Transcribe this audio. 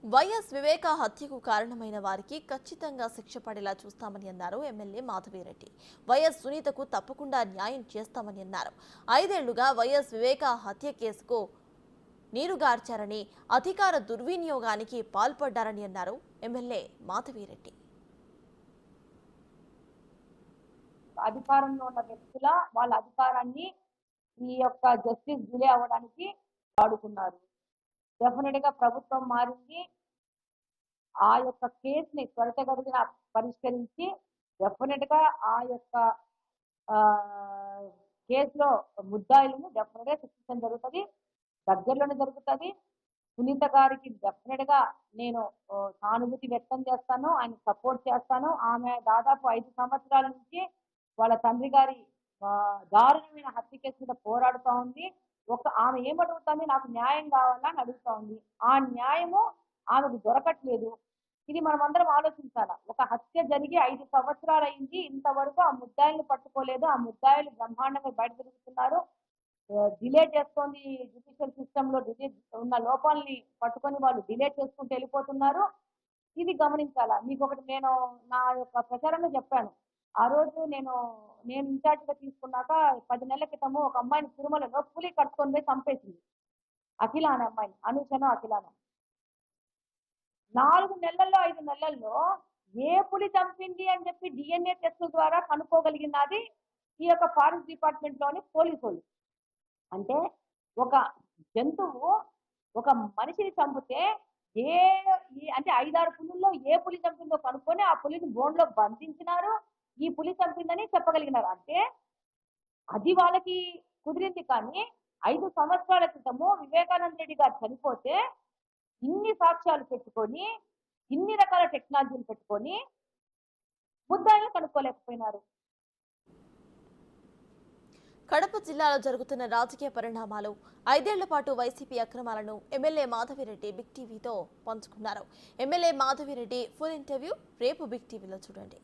YS వివేక హత్యకు కారణమైన వారికి ఖచ్చితంగా శిక్ష పడేలా చూస్తామని అన్నారు ఎమ్మెల్యే మాధవిరెడ్డి. వైఎస్ సునీతకు తప్పకుండా న్యాయం చేస్తామని అన్నారు. 5 ఏళ్లుగా వైఎస్ వివేక హత్య కేసుకు నీరుగార్చారని, అధికార దుర్వినియోగానికి పాల్పడ్డారని అన్నారు ఎమ్మెల్యే మాధవిరెడ్డి. అధికారంలో ఉన్న వ్యక్తుల వాళ్ళ అధికారాన్ని ఈ యొక్క జస్టిస్ డిలే అవ్వడానికి వాడుకున్నారు. డెఫినెట్ గా ప్రభుత్వం మారింది. ఆ యొక్క కేసుని త్వరితగతిన పరిష్కరించి డెఫినెట్ గా ఆ యొక్క కేసులో ముద్దాయిలను డెఫినెట్ గా శిక్షించడం జరుగుతుంది. దగ్గరలోనే జరుగుతుంది. సునీత గారికి డెఫినెట్ గా నేను సానుభూతి వ్యక్తం చేస్తాను, ఆయన సపోర్ట్ చేస్తాను. ఆమె దాదాపు 5 సంవత్సరాల నుంచి వాళ్ళ తండ్రి గారి దారుణమైన హత్య కేసు మీద పోరాడుతూ ఉంది. ఆమె ఏమడుగుతుంది, నాకు న్యాయం కావాలని అడుగుతా ఉంది. ఆ న్యాయము ఆమెకు దొరకట్లేదు. ఇది మనం అందరం ఆలోచించాలా. ఒక హత్య జరిగి 5 సంవత్సరాలు అయింది, ఇంతవరకు ఆ ముద్దాయిల్ని పట్టుకోలేదు. ఆ ముద్దాయిలు బ్రహ్మాండంగా బయట తిరుగుతున్నారు. డిలే చేస్తోంది జ్యుడిషియల్ సిస్టమ్ లో ఉన్న లోపాలని పట్టుకొని వాళ్ళు డిలే చేసుకుంటూ వెళ్ళిపోతున్నారు. ఇది గమనించాలా. మీకు ఒకటి నేను నా యొక్క ప్రచారంలో చెప్పాను. ఆ రోజు నేను ఇన్ఛార్జ్ గా తీసుకున్నాక 10 నెలల క్రితము ఒక అమ్మాయిని తిరుమలలో పులి కట్టుకొని పోయి చంపేసింది. అఖిల అనే అమ్మాయిని, అనూషను అఖిలను. 4 నెలల్లో 5 నెలల్లో ఏ పులి చంపింది అని చెప్పి DNA టెస్టుల ద్వారా కనుక్కోగలిగినది ఈ యొక్క ఫారెస్ట్ డిపార్ట్మెంట్ లోని పోలీసులు. అంటే ఒక జంతువు ఒక మనిషిని చంపితే అంటే 5-6 పులుల్లో ఏ పులి చంపిందో కనుక్కొని ఆ పులిని బోన్లో బంధించినారు. ఈ పులి చంపిందని చెప్పగలిగినారు. అంటే అది వాళ్ళకి కుదిరింది. కానీ 5 సంవత్సరాల క్రితము వివేకానంద రెడ్డి గారు చనిపోతే ఇన్ని సాక్ష్యాలు పెట్టుకొని, ఇన్ని రకాల టెక్నాలజీలు పెట్టుకొని ముద్దాయిల్ని కనుక్కోలేకపోయినారు. కడప జిల్లాలో జరుగుతున్న రాజకీయ పరిణామాలు, 5 ఏళ్ల పాటు వైసీపీ అక్రమాలను ఎమ్మెల్యే మాధవిరెడ్డి బిగ్ టీవీతో పంచుకున్నారు. ఎమ్మెల్యే మాధవిరెడ్డి ఫుల్ ఇంటర్వ్యూ రేపు బిగ్ టీవీలో చూడండి.